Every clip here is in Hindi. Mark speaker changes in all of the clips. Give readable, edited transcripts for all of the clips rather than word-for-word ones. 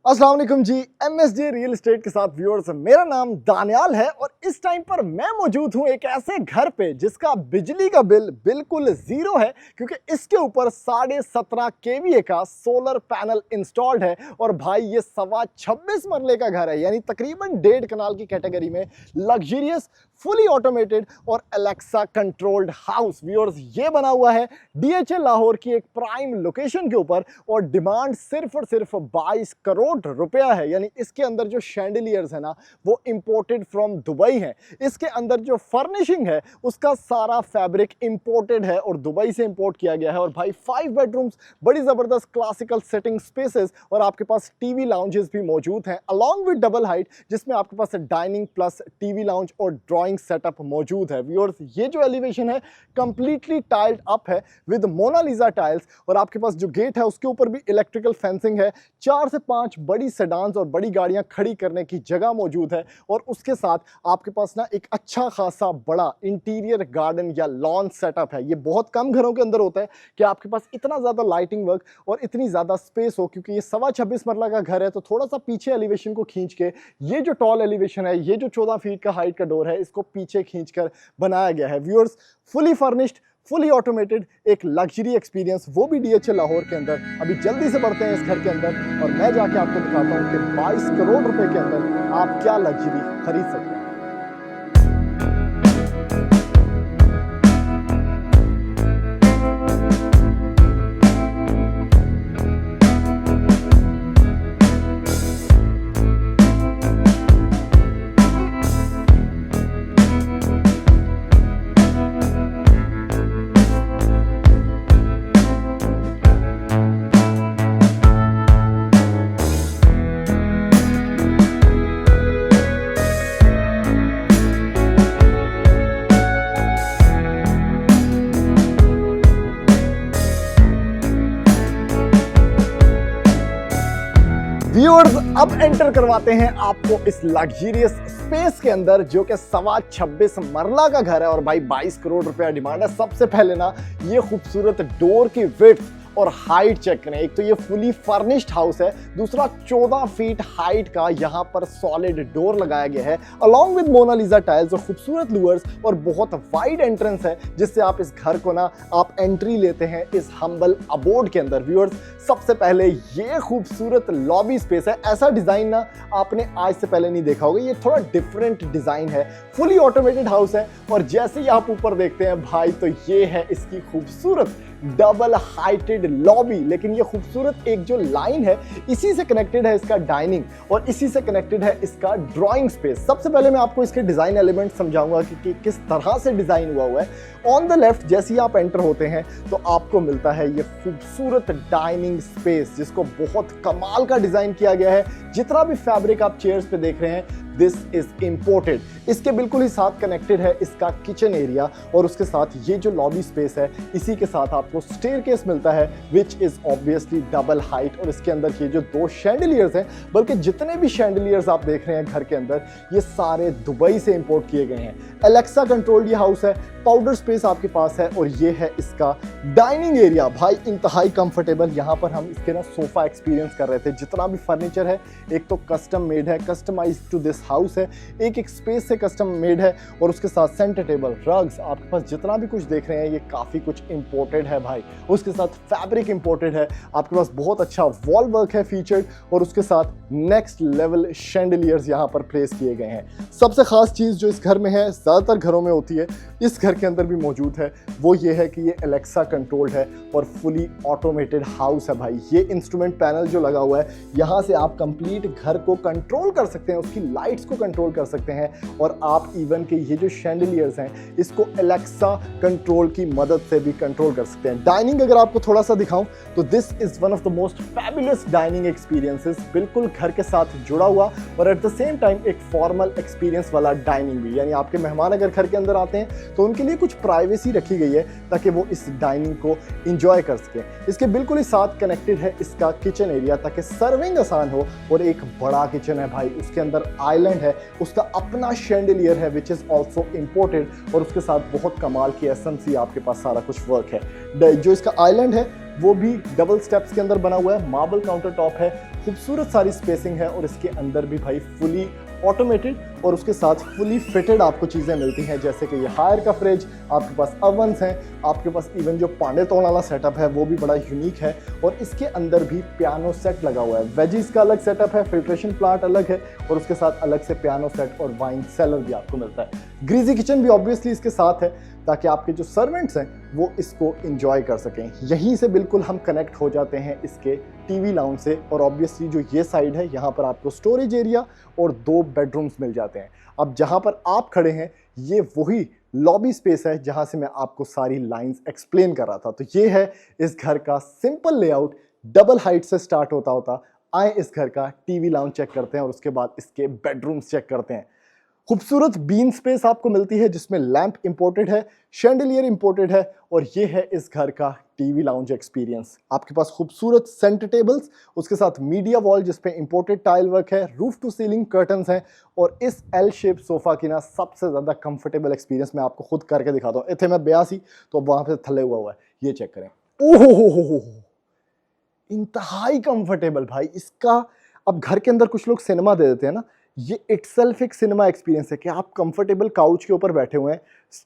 Speaker 1: अस्सलाम वालेकुम जी। एमएसजे रियल एस्टेट के साथ व्यूअर्स, मेरा नाम दानियाल है और इस टाइम पर मैं मौजूद हूं एक ऐसे घर पे जिसका बिजली का बिल बिल्कुल जीरो है, क्योंकि इसके ऊपर 17.5 केवीए का सोलर पैनल इंस्टॉल्ड है। और भाई ये 26 मरले का घर है, यानी तकरीबन 1.5 कनाल की कैटेगरी में लग्जरियस, फुली ऑटोमेटेड और एलेक्सा कंट्रोल्ड हाउस। व्यूअर्स, ये बना हुआ है डीएचए लाहौर की एक प्राइम लोकेशन के ऊपर और डिमांड सिर्फ और सिर्फ 22 करोड़ रुपया है। यानी इसके अंदर जो शैंडलियर्स है ना, वो इंपोर्टेड फ्रॉम दुबई है। इसके अंदर जो फर्निशिंग है उसका सारा फैब्रिक इंपोर्टेड है और दुबई से इंपोर्ट किया गया है। और भाई 5 बेडरूम्स, बड़ी जबरदस्त क्लासिकल सेटिंग स्पेसेस और आपके पास टीवी लाउंजेस भी मौजूद हैं अलॉन्ग विद डबल हाइट, जिसमें आपके पास डाइनिंग प्लस टीवी लाउंज और ड्राइंग सेटअप मौजूद है। व्यूअर्स, ये जो एलिवेशन है कंप्लीटली टाइल्ड अप है विद मोनालिसा टाइल्स और आपके पास जो गेट है उसके ऊपर भी इलेक्ट्रिकल फेंसिंग है। 4 से 5 बड़ी सेडान्स और बड़ी गाड़ियां खड़ी करने की जगह मौजूद है और उसके साथ आपके पास ना एक अच्छा खासा बड़ा इंटीरियर गार्डन या लॉन सेटअप है। ये बहुत कम घरों के अंदर होता है कि आपके पास इतना ज्यादा लाइटिंग वर्क और इतनी ज्यादा स्पेस हो, क्योंकि ये 26.25 मरला का घर है। तो थोड़ा सा पीछे एलिवेशन को खींच के, ये जो टॉल एलिवेशन है, ये जो 14 फीट का हाइट का डोर है, इसको पीछे खींचकर बनाया गया है। Viewers, fully furnished, fully automated एक लग्जरी एक्सपीरियंस, वो भी डीएचए लाहौर के अंदर। अभी जल्दी से बढ़ते हैं इस घर के अंदर और मैं जाके आपको दिखाता हूं कि 22 करोड़ रुपए के अंदर आप क्या लग्जरी खरीद सकते हैं। व्यूअर्स, अब एंटर करवाते हैं आपको इस लग्जरियस स्पेस के अंदर, जो कि 26 मरला का घर है और भाई 22 करोड़ रुपया डिमांड है। सबसे पहले ना ये खूबसूरत डोर की विड्थ और हाइट चेक करें। एक तो ये फुली फर्निश्ड हाउस है, दूसरा 14 फीट हाइट का यहाँ पर सॉलिड डोर लगाया गया है अलॉन्ग विद मोनालिसा टाइल्स और खूबसूरत लूअर्स और बहुत वाइड एंट्रेंस है, जिससे आप इस घर को ना आप एंट्री लेते हैं इस हम्बल अबोर्ड के अंदर। व्यूअर्स, सबसे पहले ये खूबसूरत लॉबी स्पेस है। ऐसा डिजाइन ना आपने आज से पहले नहीं देखा होगा, ये थोड़ा डिफरेंट डिजाइन है। फुली ऑटोमेटेड हाउस है और जैसे ही आप ऊपर देखते हैं भाई, तो ये है इसकी खूबसूरत डबल हाइटेड लॉबी। लेकिन ये खूबसूरत एक जो लाइन है, इसी से कनेक्टेड है इसका डाइनिंग और इसी से कनेक्टेड है इसका ड्राइंग स्पेस। सबसे पहले मैं आपको इसके डिजाइन एलिमेंट समझाऊंगा कि किस तरह से डिजाइन हुआ है। ऑन द लेफ्ट जैसे ही आप एंटर होते हैं तो आपको मिलता है ये खूबसूरत डाइनिंग स्पेस, जिसको बहुत कमाल का डिजाइन किया गया है। जितना भी फैब्रिक आप चेयर्स पे देख रहे हैं, दिस इज इंपोर्टेड। इसके बिल्कुल ही साथ कनेक्टेड है इसका किचन एरिया और उसके साथ ये जो लॉबी स्पेस है, इसी के साथ आपको स्टेयरकेस मिलता है which is obviously double height. और इसके अंदर ये जो 2 शैंडलियर्स हैं, बल्कि जितने भी शैंडलियर्स आप देख रहे हैं घर के अंदर, ये सारे दुबई से इंपोर्ट किए गए हैं। एलेक्सा कंट्रोल्ड ये हाउस है, पाउडर स्पेस आपके पास है और ये है इसका डाइनिंग एरिया। भाई इंतहाई कंफर्टेबल, यहाँ पर हम इसके ना सोफा एक्सपीरियंस कर रहे थे। जितना भी फर्नीचर है एक तो कस्टम मेड है, कस्टमाइज टू दिस हाउस है, एक स्पेस से कस्टम मेड है और उसके साथ सेंटर टेबल, रग्स, आपके पास जितना भी कुछ देख रहे हैं ये काफी कुछ इंपोर्टेड है भाई। उसके साथ फैब्रिक इंपोर्टेड है, आपके पास बहुत अच्छा वॉल वर्क है फीचर्ड और उसके साथ नेक्स्ट लेवल शैंडलियर्स यहाँ पर प्लेस किए गए हैं। सबसे खास चीज जो इस घर में है, ज्यादातर घरों में होती है, इस घर के अंदर भी मौजूद है, वो ये है कि ये एलेक्सा कंट्रोल्ड है और फुली ऑटोमेटेड हाउस है भाई। ये इंस्ट्रूमेंट पैनल जो लगा हुआ है, यहाँ से आप कंप्लीट घर को कंट्रोल कर सकते हैं, उसकी लाइट्स को कंट्रोल कर सकते हैं और आप इवन के ये जो शैंडलियर्स हैं इसको एलेक्सा कंट्रोल की मदद से भी कंट्रोल कर सकते हैं। डाइनिंग अगर आपको थोड़ा सा दिखाऊं तो this is one of the most fabulous dining experiences, बिल्कुल घर के साथ जुड़ा हुआ और एट द सेम टाइम एक फॉर्मल एक्सपीरियंस वाला डाइनिंग भी। यानी आपके मेहमान अगर घर के अंदर आते हैं तो उनके लिए कुछ प्राइवेसी रखी गई है ताकि वो इस डाइनिंग को इंजॉय कर सके। इसके बिल्कुल ही साथ कनेक्टेड है इसका किचन एरिया ताकि सर्विंग आसान हो और एक बड़ा किचन है भाई। उसके अंदर आइलैंड है, उसका अपना शैंडलियर है विच इज ऑल्सो इंपोर्टेड और उसके साथ बहुत कमाल की एसएमसी आपके पास सारा कुछ वर्क है। जो इसका आइलैंड है वो भी डबल स्टेप्स के अंदर बना हुआ है, मार्बल काउंटर टॉप है खूबसूरत सारी स्पेसिंग है और इसके अंदर भी भाई फुली ऑटोमेटेड और उसके साथ फुली फिटेड आपको चीज़ें मिलती हैं, जैसे कि ये हायर का फ्रिज, आपके पास ओवन्स हैं, आपके पास इवन जो पांडे तोड़ वाला सेटअप है वो भी बड़ा यूनिक है। और इसके अंदर भी पियानो सेट लगा हुआ है, वेजीज का अलग सेटअप है, फिल्ट्रेशन प्लांट अलग है और उसके साथ अलग से पियानो सेट और वाइन सेलर भी आपको मिलता है। ग्रीजी किचन भी ऑब्वियसली इसके साथ है ताकि आपके जो सर्वेंट्स हैं वो इसको एंजॉय कर सकें। यहीं से बिल्कुल हम कनेक्ट हो जाते हैं इसके टीवी लाउंज से और ऑब्वियसली जो ये साइड है यहाँ पर आपको स्टोरेज एरिया और 2 बेडरूम्स मिल जाते हैं। अब जहाँ पर आप खड़े हैं ये वही लॉबी स्पेस है जहाँ से मैं आपको सारी लाइंस एक्सप्लेन कर रहा था। तो ये है इस घर का सिंपल लेआउट, डबल हाइट से स्टार्ट होता आए इस घर का टीवी लाउंज चेक करते हैं और उसके बाद इसके बेडरूम्स चेक करते हैं। खूबसूरत बीन स्पेस आपको मिलती है जिसमें लैंप इंपोर्टेड है, शैंडलियर इंपोर्टेड है और ये है इस घर का टीवी लाउंज एक्सपीरियंस। आपके पास खूबसूरत सेंटर टेबल्स, उसके साथ मीडिया वॉल जिसपे इंपोर्टेड टाइल वर्क है, रूफ टू सीलिंग कर्टन्स हैं और इस एल शेप सोफा की ना सबसे ज़्यादा कंफर्टेबल एक्सपीरियंस मैं आपको खुद करके दिखाता हूँ। इतने मैं 82 तो वहाँ पे थले हुआ है, ये चेक करें। ओहो हो, इंतहाई कंफर्टेबल भाई इसका। अब घर के अंदर कुछ लोग सिनेमा दे देते हैं ना, ये इटसेल्फ एक सिनेमा एक्सपीरियंस है कि आप कंफर्टेबल काउच के ऊपर बैठे हुए हैं,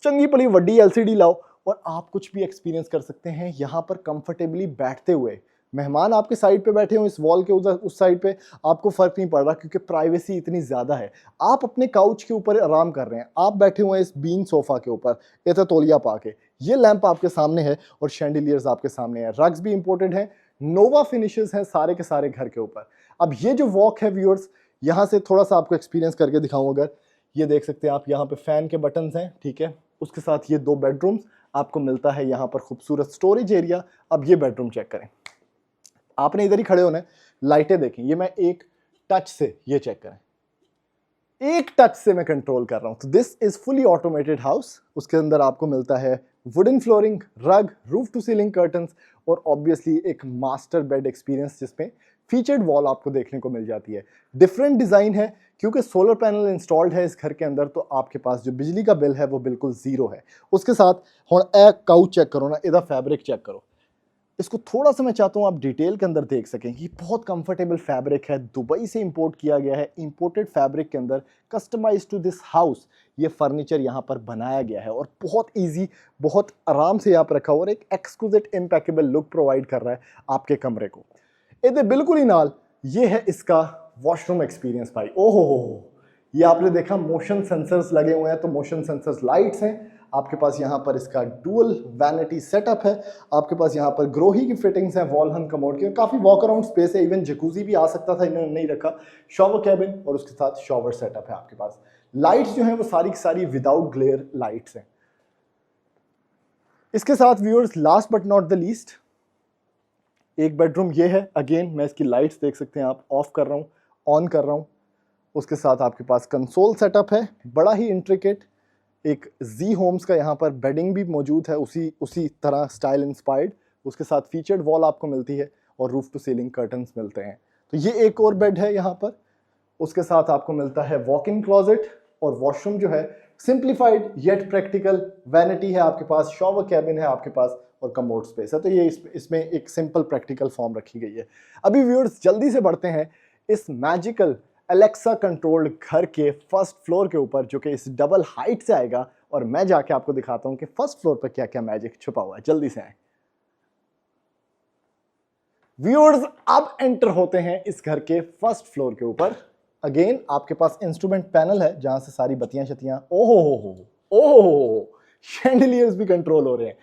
Speaker 1: चंगी पली वड्डी एलसीडी लाओ और आप कुछ भी एक्सपीरियंस कर सकते हैं यहाँ पर कंफर्टेबली बैठते हुए। मेहमान आपके साइड पे बैठे हो, इस वॉल के उधर उस साइड पे, आपको फर्क नहीं पड़ रहा क्योंकि प्राइवेसी इतनी ज़्यादा है। आप अपने काउच के ऊपर आराम कर रहे हैं, आप बैठे हुए हैं इस बीन सोफा के ऊपर, ये तो तौलिया पा के, ये लैंप आपके सामने है और शैंडिलियर्स आपके सामने है, रग्स भी इंपोर्टेड हैं, नोवा फिनिशेस हैं सारे के सारे घर के ऊपर। अब ये जो वॉक है व्यूअर्स, यहाँ से थोड़ा सा आपको एक्सपीरियंस करके दिखाऊं। अगर ये देख सकते हैं आप, यहाँ पे फैन के बटन्स हैं, ठीक है, उसके साथ ये 2 बेडरूम्स आपको मिलता है, यहाँ पर खूबसूरत स्टोरेज एरिया। अब ये बेडरूम चेक करें, आपने इधर ही खड़े होना है, लाइटें देखें, ये मैं एक टच से, ये चेक करें, एक टच से मैं कंट्रोल कर रहा हूं। तो this is fully automated house. उसके अंदर आपको मिलता है वुडन फ्लोरिंग, रग, रूफ टू सीलिंग कर्टन्स और ऑब्वियसली एक मास्टर बेड एक्सपीरियंस जिसमें फीचर्ड वॉल आपको देखने को मिल जाती है। डिफरेंट डिजाइन है क्योंकि सोलर पैनल इंस्टॉल्ड है इस घर के अंदर, तो आपके पास जो बिजली का बिल है वो बिल्कुल जीरो है। उसके साथ हुण ए काउच चेक करो ना, इधर फैब्रिक चेक करो, इसको थोड़ा सा मैं चाहता हूँ आप डिटेल के अंदर देख सकें कि बहुत कंफर्टेबल फैब्रिक है, दुबई से इंपोर्ट किया गया है, इंपोर्टेड फैब्रिक के अंदर कस्टमाइज टू दिस हाउस ये फर्नीचर यहाँ पर बनाया गया है और बहुत इजी, बहुत आराम से यहाँ पर रखा हुआ और एक एक्सक्लूसिव इम्पैकेबल लुक प्रोवाइड कर रहा है आपके कमरे को। ये बिल्कुल ही नाल ये है इसका वॉशरूम एक्सपीरियंस भाई। ओहो हो, ये आपने देखा मोशन सेंसर्स लगे हुए हैं, तो मोशन सेंसर्स लाइट्स हैं आपके पास। यहाँ पर इसका डुअल वैनिटी सेटअप है, आपके पास यहाँ पर ग्रोही की फिटिंग्स हैं, वॉल हंग कमोड की, काफ़ी वॉक अराउंड स्पेस है, इवन जकूजी भी आ सकता था, इन्होंने नहीं रखा। शॉवर कैबिन और उसके साथ शॉवर सेटअप है आपके पास। लाइट्स जो हैं वो सारी की सारी विदाउट ग्लेयर लाइट्स हैं। इसके साथ viewers last but not the least एक बेडरूम ये है। अगेन मैं इसकी लाइट्स देख सकते हैं आप, ऑफ कर रहा हूँ, ऑन कर रहा हूँ। उसके साथ आपके पास कंसोल सेटअप है, बड़ा ही इंट्रिकेट, एक जी होम्स का यहाँ पर बेडिंग भी मौजूद है, उसी तरह स्टाइल इंस्पायर्ड। उसके साथ फीचर्ड वॉल आपको मिलती है और रूफ टू सीलिंग कर्टन्स मिलते हैं। तो ये एक और बेड है यहाँ पर। उसके साथ आपको मिलता है वॉक इन क्लॉजेट और वॉशरूम जो है सिंप्लीफाइड येट प्रैक्टिकल, वैनिटी है आपके पास, शॉवर कैबिन है आपके पास और कमोड स्पेस है। तो ये इसमें एक सिंपल प्रैक्टिकल फॉर्म रखी गई है। अभी व्यूअर्स जल्दी से बढ़ते हैं इस मैजिकल एलेक्सा कंट्रोल्ड घर के फर्स्ट फ्लोर के ऊपर, जो कि इस डबल हाइट से आएगा और मैं जाके आपको दिखाता हूं कि फर्स्ट फ्लोर पर क्या क्या मैजिक छुपा हुआ है। जल्दी से आए व्यूअर्स, अब एंटर होते हैं इस घर के फर्स्ट फ्लोर के ऊपर। अगेन आपके पास इंस्ट्रूमेंट पैनल है जहां से सारी बत्तियां शतियां, ओहो शैंडलियर्स भी कंट्रोल हो रहे हैं।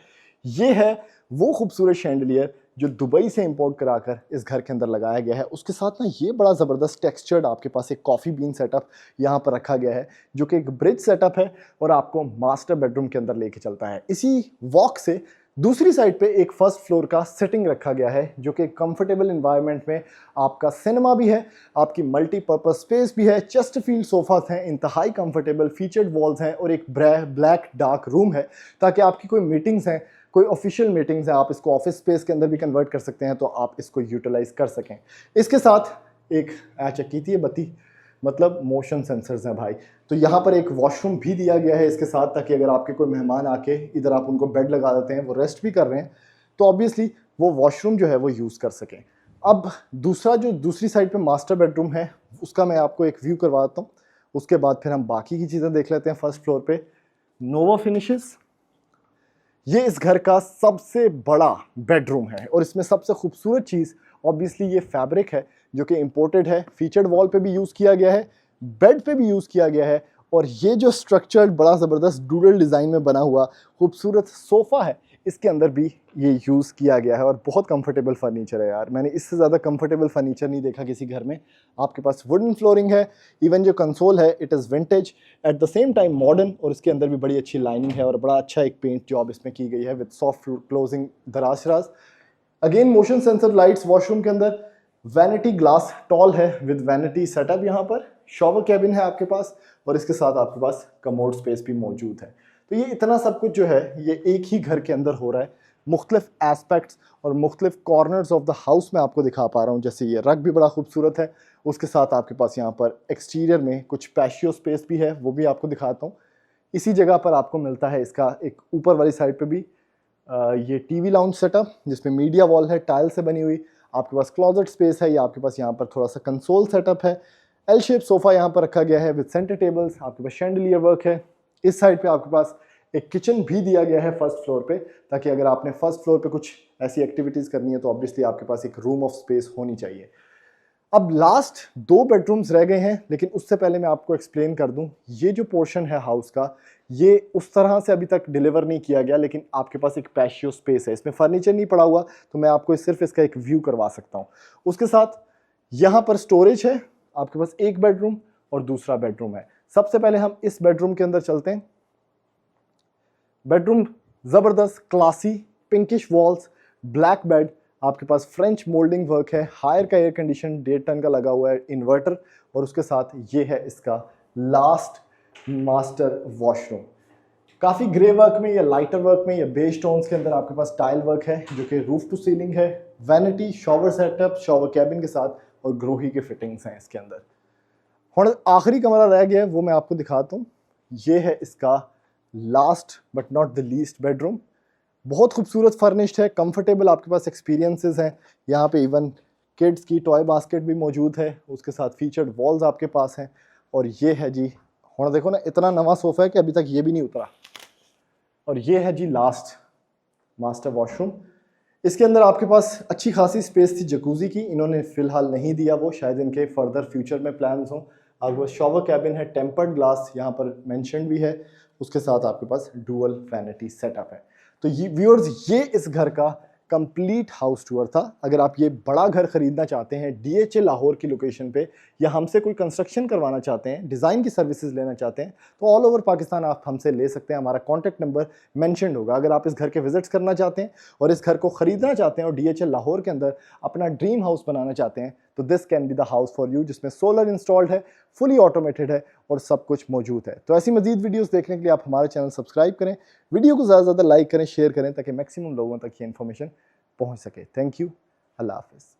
Speaker 1: ये है वो खूबसूरत शैंडलियर जो दुबई से इंपोर्ट कराकर इस घर के अंदर लगाया गया है। उसके साथ ना ये बड़ा ज़बरदस्त टेक्सचर्ड आपके पास एक कॉफ़ी बीन सेटअप यहाँ पर रखा गया है, जो कि एक ब्रिज सेटअप है और आपको मास्टर बेडरूम के अंदर लेके चलता है। इसी वॉक से दूसरी साइड पे एक फर्स्ट फ्लोर का सिटिंग रखा गया है, जो कि कंफर्टेबल इन्वायरमेंट में आपका सिनेमा भी है, आपकी मल्टीपर्पज स्पेस भी है, चेस्टरफील्ड सोफास हैं, इंतहाई कंफर्टेबल, फीचर्ड वॉल्स हैं और एक ब्लैक डार्क रूम है, ताकि आपकी कोई मीटिंग्स हैं, कोई ऑफिशियल मीटिंग्स हैं, आप इसको ऑफिस स्पेस के अंदर भी कन्वर्ट कर सकते हैं, तो आप इसको यूटिलाइज कर सकें। इसके साथ एक चक्की थी बत्ती, मतलब मोशन सेंसर्स हैं भाई। तो यहाँ पर एक वॉशरूम भी दिया गया है इसके साथ, ताकि अगर आपके कोई मेहमान आके इधर आप उनको बेड लगा देते हैं, वो रेस्ट भी कर रहे हैं, तो ऑब्वियसली वो वॉशरूम जो है वो यूज़ कर सकें। अब दूसरी साइड पे मास्टर बेडरूम है, उसका मैं आपको एक व्यू करवाता हूँ। उसके बाद फिर हम बाकी की चीज़ें देख लेते हैं। फर्स्ट फ्लोर पे नोवा फिनिशेस, ये इस घर का सबसे बड़ा बेडरूम है और इसमें सबसे खूबसूरत चीज़ ऑब्वियसली ये फैब्रिक है जो कि इंपोर्टेड है। फीचर्ड वॉल पे भी यूज़ किया गया है, बेड पे भी यूज़ किया गया है, और ये जो स्ट्रक्चर्ड बड़ा ज़बरदस्त डूडल डिज़ाइन में बना हुआ खूबसूरत सोफ़ा है, इसके अंदर भी ये यूज़ किया गया है और बहुत कंफर्टेबल फर्नीचर है यार। मैंने इससे ज़्यादा कंफर्टेबल फर्नीचर नहीं देखा किसी घर में। आपके पास वुडन फ्लोरिंग है, इवन जो कंसोल है it is vintage at the same time modern, और इसके अंदर भी बड़ी अच्छी लाइनिंग है और बड़ा अच्छा एक पेंट जॉब इसमें की गई है विद सॉफ्ट क्लोजिंग दराज। Again motion sensor lights washroom के अंदर, वैनिटी ग्लास टॉल है विद वैनिटी सेटअप, यहाँ पर शॉवर कैबिन है आपके पास, और इसके साथ आपके पास कमोड स्पेस भी मौजूद है। तो ये इतना सब कुछ जो है ये एक ही घर के अंदर हो रहा है। मुख्तलिफ एस्पेक्ट्स और मुख्तलिफ कॉर्नर्स ऑफ द हाउस में आपको दिखा पा रहा हूँ। जैसे ये रग भी बड़ा खूबसूरत है, उसके साथ आपके पास यहाँ पर एक्सटीरियर में कुछ पैशियो स्पेस भी है, वो भी आपको दिखाता हूँ। इसी जगह पर आपको मिलता है इसका एक ऊपर वाली साइड पे भी ये टीवी लाउंज सेटअप जिसमें मीडिया वॉल है टाइल से बनी हुई। आपके पास क्लोजेट स्पेस है, या आपके पास यहाँ पर थोड़ा सा कंसोल सेटअप है। एल शेप सोफा यहाँ पर रखा गया है विद सेंटर टेबल्स। आपके पास शैंडलियर वर्क है। इस साइड पे आपके पास एक किचन भी दिया गया है फर्स्ट फ्लोर पे, ताकि अगर आपने फर्स्ट फ्लोर पे कुछ ऐसी एक्टिविटीज़ करनी है तो ऑब्वियसली आपके पास एक रूम ऑफ स्पेस होनी चाहिए। अब लास्ट 2 बेडरूम्स रह गए हैं, लेकिन उससे पहले मैं आपको एक्सप्लेन कर दूं, ये जो पोर्शन है हाउस का ये उस तरह से अभी तक डिलीवर नहीं किया गया, लेकिन आपके पास एक पैशियो स्पेस है, इसमें फर्नीचर नहीं पड़ा हुआ, तो मैं आपको सिर्फ इसका एक व्यू करवा सकता हूं। उसके साथ यहाँ पर स्टोरेज है, आपके पास एक बेडरूम और दूसरा बेडरूम है। सबसे पहले हम इस बेडरूम के अंदर चलते हैं। बेडरूम ज़बरदस्त classy, pinkish walls, black bed, आपके पास फ्रेंच मोल्डिंग वर्क है, हायर का एयर कंडीशन 1.5 टन का लगा हुआ है, इन्वर्टर, और उसके साथ ये है इसका लास्ट मास्टर वॉशरूम। काफ़ी ग्रे वर्क में या लाइटर वर्क में या बेज टोन्स के अंदर आपके पास टाइल वर्क है जो कि रूफ टू सीलिंग है। Vanity shower setup, shower cabin के साथ, और ग्रोही के फिटिंग्स हैं इसके अंदर। हुण आखिरी कमरा रह गया है, वो मैं आपको दिखाता हूँ। ये है इसका last but not the least bedroom. बहुत खूबसूरत फर्निश्ड है, कंफर्टेबल आपके पास एक्सपीरियंसेस हैं। यहाँ पे इवन किड्स की टॉय बास्केट भी मौजूद है, उसके साथ फीचर्ड वॉल्स आपके पास हैं। और ये है जी, हुण देखो ना, इतना नवा सोफा है कि अभी तक ये भी नहीं उतरा। और ये है जी लास्ट मास्टर वॉशरूम। इसके अंदर आपके पास अच्छी खासी स्पेस थी जकूज़ी की, इन्होंने फिलहाल नहीं दिया, वो शायद इनके फर्दर फ्यूचर में प्लान्स हों। आपके पास शॉवर कैबिन है, टेम्पर्ड ग्लास यहाँ पर मेंशन भी है, उसके साथ आपके पास डुअल वैनिटी सेटअप है। तो ये व्यूअर्स, ये इस घर का कंप्लीट हाउस टूर था। अगर आप ये बड़ा घर खरीदना चाहते हैं DHA लाहौर की लोकेशन पे, या हमसे कोई कंस्ट्रक्शन करवाना चाहते हैं, डिज़ाइन की सर्विसेज लेना चाहते हैं, तो ऑल ओवर पाकिस्तान आप हमसे ले सकते हैं। हमारा कॉन्टैक्ट नंबर मेंशन्ड होगा। अगर आप इस घर के विजिट्स करना चाहते हैं और इस घर को ख़रीदना चाहते हैं और DHA लाहौर के अंदर अपना ड्रीम हाउस बनाना चाहते हैं, तो this can be the house for you, जिसमें सोलर इंस्टॉल्ड है, फुली ऑटोमेटेड है और सब कुछ मौजूद है। तो ऐसी मजीद वीडियोस देखने के लिए आप हमारे चैनल सब्सक्राइब करें, वीडियो को ज़्यादा से ज़्यादा लाइक करें, शेयर करें, ताकि मैक्सिमम लोगों तक ये इन्फॉर्मेशन पहुंच सके। थैंक यू, अल्लाह हाफिज़।